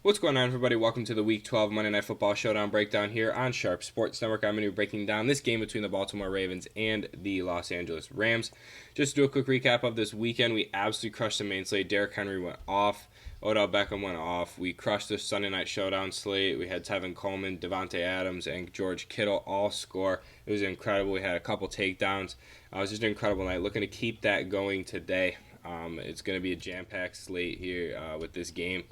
What's going on, everybody? Welcome to the Week 12 Monday Night Football Showdown breakdown here on Sharp Sports Network. I'm going to be breaking down this game between the Baltimore Ravens and the Los Angeles Rams. Just to do a quick recap of this weekend, we absolutely crushed the main slate. Derrick Henry went off. Odell Beckham went off. We crushed the Sunday Night Showdown slate. We had Tevin Coleman, Devontae Adams, and George Kittle all score. It was incredible. We had a couple takedowns. It was just an incredible night. Looking to keep that going today. It's going to be a jam-packed slate here with this game.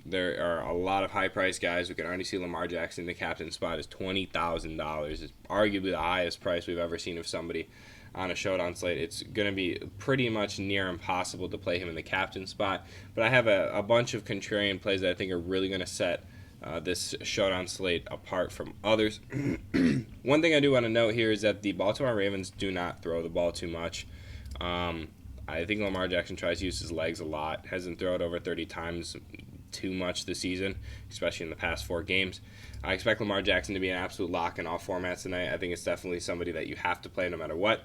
There are a lot of high-priced guys. We can already see Lamar Jackson, the captain spot, is $20,000. It's arguably the highest price we've ever seen of somebody on a showdown slate. It's going to be pretty much near impossible to play him in the captain spot. But I have a bunch of contrarian plays that I think are really going to set this showdown slate apart from others. One thing I do want to note here is that the Baltimore Ravens do not throw the ball too much. I think Lamar Jackson tries to use his legs a lot. Hasn't thrown over 30 times too much this season, especially in the past 4 games. I expect Lamar Jackson to be an absolute lock in all formats tonight. I think it's definitely somebody that you have to play no matter what.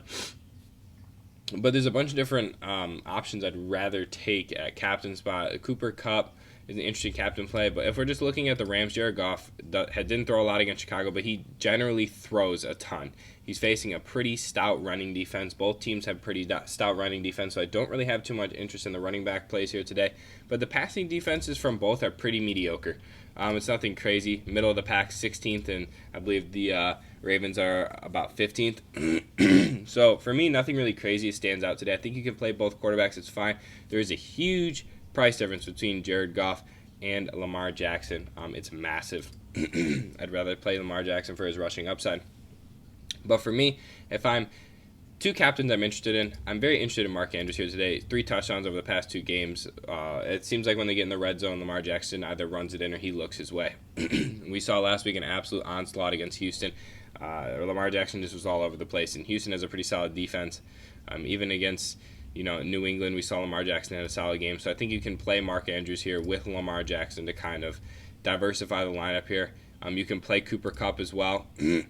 But there's a bunch of different options I'd rather take at captain spot. Cooper Kupp is an interesting captain play, but if we're just looking at the Rams, Jared Goff didn't throw a lot against Chicago, but he generally throws a ton. He's facing a pretty stout running defense. Both teams have pretty stout running defense, so I don't really have too much interest in the running back plays here today. But the passing defenses from both are pretty mediocre. It's nothing crazy. Middle of the pack, 16th, and I believe the Ravens are about 15th. So for me, nothing really crazy stands out today. I think you can play both quarterbacks. It's fine. There is a huge price difference between Jared Goff and Lamar Jackson. It's massive. I'd rather play Lamar Jackson for his rushing upside. But for me, if I'm two captains I'm interested in, I'm very interested in Mark Andrews here today. 3 touchdowns over the past 2 games. It seems like when they get in the red zone, Lamar Jackson either runs it in or he looks his way. We saw last week an absolute onslaught against Houston. Lamar Jackson just was all over the place, and Houston has a pretty solid defense. Even against New England, we saw Lamar Jackson had a solid game. So I think you can play Mark Andrews here with Lamar Jackson to kind of diversify the lineup here. You can play Cooper Kupp as well, and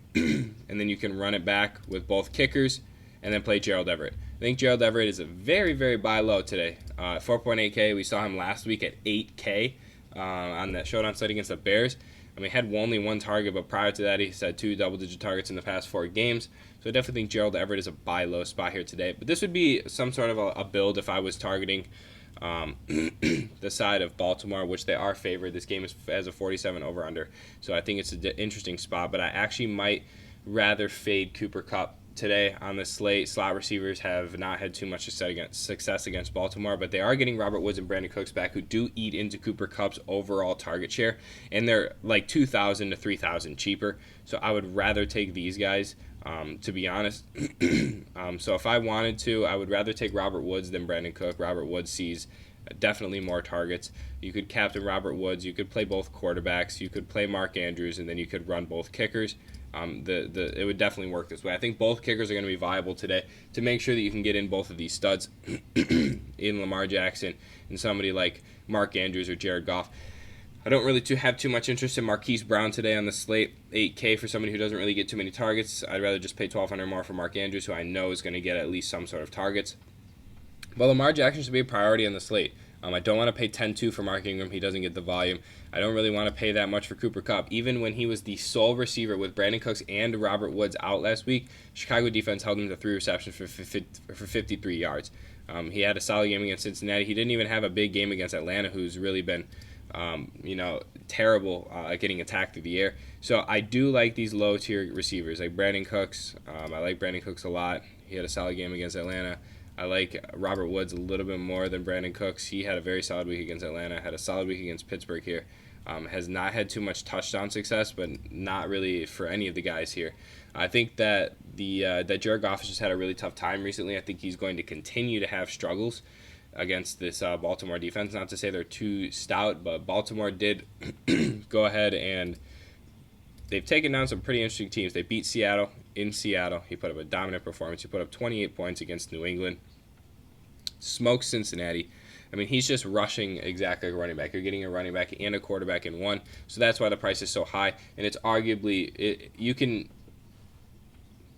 then you can run it back with both kickers and then play Gerald Everett. I think Gerald Everett is a very, very buy low today. 4.8K. We saw him last week at 8K on that showdown slate against the Bears. I mean, he had only 1 target, but prior to that, he's had 2 double-digit targets in the past 4 games. So I definitely think Gerald Everett is a buy low spot here today. But this would be some sort of a build if I was targeting the side of Baltimore, which they are favored. This game has a 47 over-under, so I think it's an interesting spot. But I actually might rather fade Cooper Kupp today on the slate. Slot receivers have not had too much success against Baltimore, but they are getting Robert Woods and Brandon Cooks back, who do eat into Cooper Kupp's overall target share, and they're like 2,000 to 3,000 cheaper. So I would rather take these guys, to be honest. So if I wanted to, I would rather take Robert Woods than Brandon Cook. Robert Woods sees definitely more targets. You could captain Robert Woods. You could play both quarterbacks. You could play Mark Andrews, and then you could run both kickers. It would definitely work this way. I think both kickers are going to be viable today to make sure that you can get in both of these studs in Lamar Jackson and somebody like Mark Andrews or Jared Goff. I don't really have too much interest in Marquise Brown today on the slate. 8K for somebody who doesn't really get too many targets. I'd rather just pay $1,200 more for Mark Andrews, who I know is going to get at least some sort of targets. But Lamar Jackson should be a priority on the slate. I don't want to pay 10-2 for Mark Ingram. He doesn't get the volume. I don't really want to pay that much for Cooper Kupp. Even when he was the sole receiver with Brandon Cooks and Robert Woods out last week, Chicago defense held him to 3 receptions for 53 yards. He had a solid game against Cincinnati. He didn't even have a big game against Atlanta, who's really been terrible at getting attacked through the air. So I do like these low-tier receivers, like Brandon Cooks. I like Brandon Cooks a lot. He had a solid game against Atlanta. I like Robert Woods a little bit more than Brandon Cooks. He had a very solid week against Atlanta, had a solid week against Pittsburgh here. Has not had too much touchdown success, but not really for any of the guys here. I think that that Jared Goff has just had a really tough time recently. I think he's going to continue to have struggles against this Baltimore defense. Not to say they're too stout, but Baltimore did go ahead and they've taken down some pretty interesting teams. They beat Seattle in Seattle. He put up a dominant performance. He put up 28 points against New England. Smoked Cincinnati. I mean, he's just rushing exactly like a running back. You're getting a running back and a quarterback in one. So that's why the price is so high. And it's arguably, you can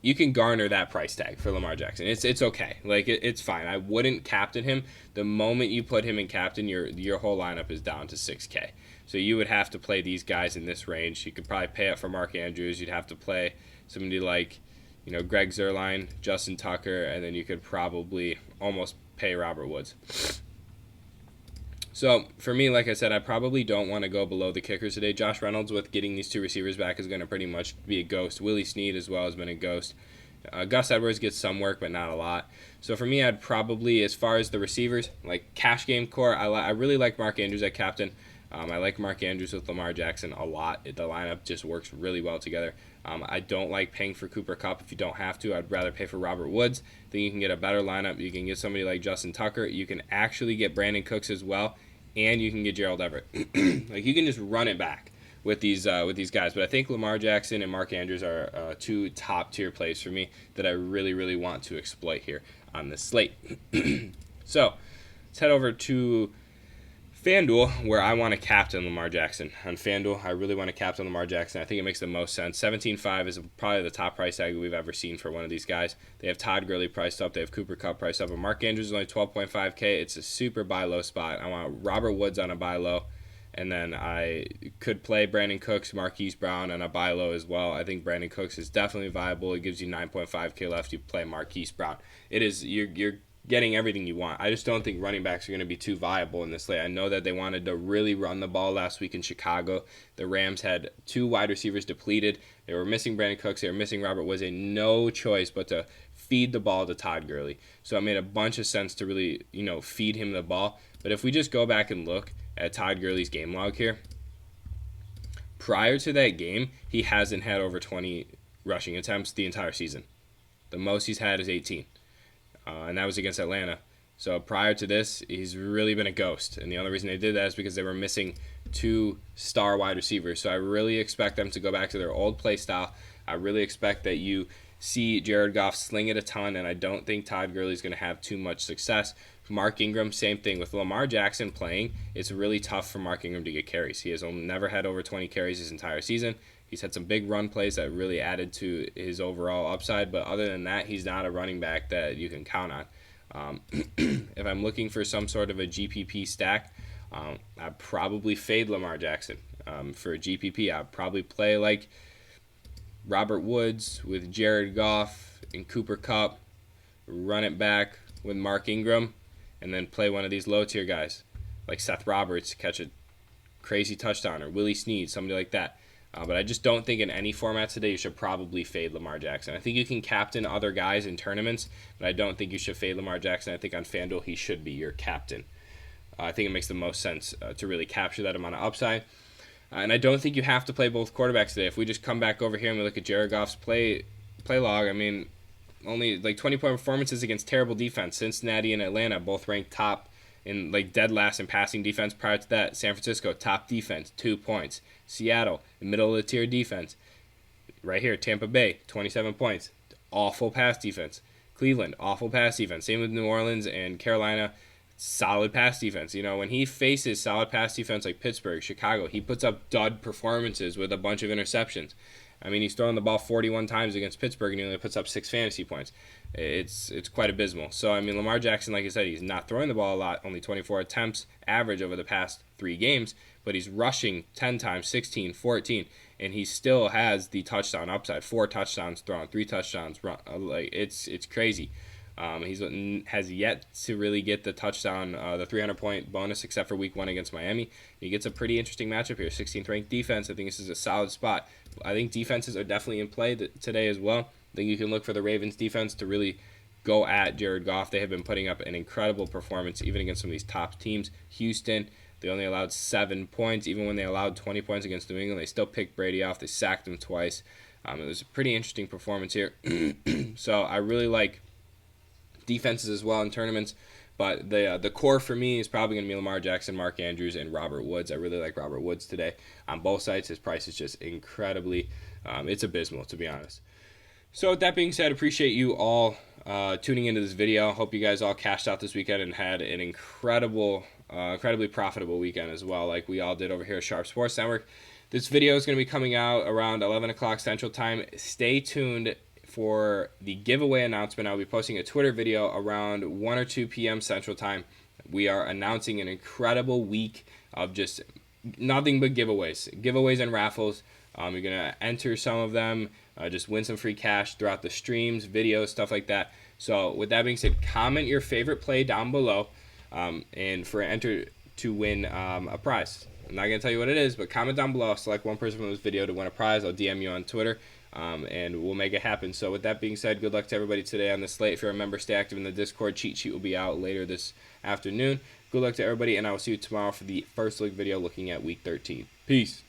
you can garner that price tag for Lamar Jackson. It's okay. Like it's fine. I wouldn't captain him. The moment you put him in captain, your whole lineup is down to 6K. So you would have to play these guys in this range. You could probably pay up for Mark Andrews. You'd have to play somebody like, Greg Zuerlein, Justin Tucker, and then you could probably almost pay Robert Woods. So for me, like I said, I probably don't want to go below the kickers today. Josh Reynolds, with getting these two receivers back, is going to pretty much be a ghost. Willie Snead as well has been a ghost. Gus Edwards gets some work, but not a lot. So for me, I'd probably, as far as the receivers, like cash game core, I really like Mark Andrews at captain. I like Mark Andrews with Lamar Jackson a lot. The lineup just works really well together. I don't like paying for Cooper Kupp if you don't have to. I'd rather pay for Robert Woods. I think you can get a better lineup. You can get somebody like Justin Tucker. You can actually get Brandon Cooks as well. And you can get Gerald Everett. Like, you can just run it back with these guys. But I think Lamar Jackson and Mark Andrews are two top tier plays for me that I really, really want to exploit here on this slate. So let's head over to FanDuel, where I want to captain Lamar Jackson. On FanDuel, I really want to captain Lamar Jackson. I think it makes the most sense. 17.5 is probably the top price tag we've ever seen for one of these guys. They have Todd Gurley priced up. They have Cooper Kupp priced up. And Mark Andrews is only 12.5K. It's a super buy low spot. I want Robert Woods on a buy low. And then I could play Brandon Cooks, Marquise Brown on a buy low as well. I think Brandon Cooks is definitely viable. It gives you 9.5K left. You play Marquise Brown. It is, you're getting everything you want. I just don't think running backs are going to be too viable in this slate. I know that they wanted to really run the ball last week in Chicago. The Rams had two wide receivers depleted. They were missing Brandon Cooks. They were missing Robert Woods. They had no choice but to feed the ball to Todd Gurley. So it made a bunch of sense to really, feed him the ball. But if we just go back and look at Todd Gurley's game log here, prior to that game, he hasn't had over 20 rushing attempts the entire season. The most he's had is 18. And that was against Atlanta. So prior to this, he's really been a ghost. And the only reason they did that is because they were missing two star wide receivers. So I really expect them to go back to their old play style. I really expect that you see Jared Goff sling it a ton, and I don't think Todd Gurley's going to have too much success. Mark Ingram, same thing. With Lamar Jackson playing, it's really tough for Mark Ingram to get carries. He has never had over 20 carries his entire season. He's had some big run plays that really added to his overall upside, but other than that, he's not a running back that you can count on. If I'm looking for some sort of a GPP stack, I'd probably fade Lamar Jackson. For a GPP, I'd probably play like Robert Woods with Jared Goff and Cooper Kupp, run it back with Mark Ingram, and then play one of these low-tier guys like Seth Roberts to catch a crazy touchdown, or Willie Snead, somebody like that. But I just don't think in any format today you should probably fade Lamar Jackson. I think you can captain other guys in tournaments, but I don't think you should fade Lamar Jackson. I think on FanDuel he should be your captain. I think it makes the most sense to really capture that amount of upside. And I don't think you have to play both quarterbacks today. If we just come back over here and we look at Jared Goff's play log, I mean, only like 20-point performances against terrible defense. Cincinnati and Atlanta both ranked top in like dead last in passing defense. Prior to that, San Francisco, top defense, 2 points. Seattle, middle of the tier defense. Right here, Tampa Bay, 27 points. Awful pass defense. Cleveland, awful pass defense. Same with New Orleans and Carolina, solid pass defense. When he faces solid pass defense like Pittsburgh, Chicago, he puts up dud performances with a bunch of interceptions. I mean, he's throwing the ball 41 times against Pittsburgh and he only puts up 6 fantasy points. It's quite abysmal. So, I mean, Lamar Jackson, like I said, he's not throwing the ball a lot, only 24 attempts average over the past 3 games, but he's rushing 10 times, 16, 14, and he still has the touchdown upside. 4 touchdowns thrown, 3 touchdowns run. Like, it's crazy. He has yet to really get the touchdown, the 300-point bonus, except for week 1 against Miami. He gets a pretty interesting matchup here. 16th ranked defense. I think this is a solid spot. I think defenses are definitely in play today as well. I think you can look for the Ravens defense to really go at Jared Goff. They have been putting up an incredible performance even against some of these top teams. Houston, they only allowed 7 points. Even when they allowed 20 points against New England, they still picked Brady off. They sacked him twice. It was a pretty interesting performance here. So I really like defenses as well in tournaments. But the core for me is probably going to be Lamar Jackson, Mark Andrews, and Robert Woods. I really like Robert Woods today on both sides. His price is just incredibly, it's abysmal, to be honest. So with that being said, appreciate you all tuning into this video. Hope you guys all cashed out this weekend and had an incredibly profitable weekend as well, like we all did over here at Sharp Sports Network. This video is going to be coming out around 11 o'clock Central Time. Stay tuned for the giveaway announcement. I'll be posting a Twitter video around 1 or 2 p.m. Central Time. We are announcing an incredible week of just nothing but giveaways and raffles. You're going to enter some of them, just win some free cash throughout the streams, videos, stuff like that. So with that being said, comment your favorite play down below and for enter to win a prize. I'm not going to tell you what it is, but comment down below. I'll select one person from this video to win a prize. I'll DM you on Twitter, and we'll make it happen. So with that being said, good luck to everybody today on the slate. If you're a member, stay active in the Discord. Cheat sheet will be out later this afternoon. Good luck to everybody, and I will see you tomorrow for the first look video looking at Week 13. Peace.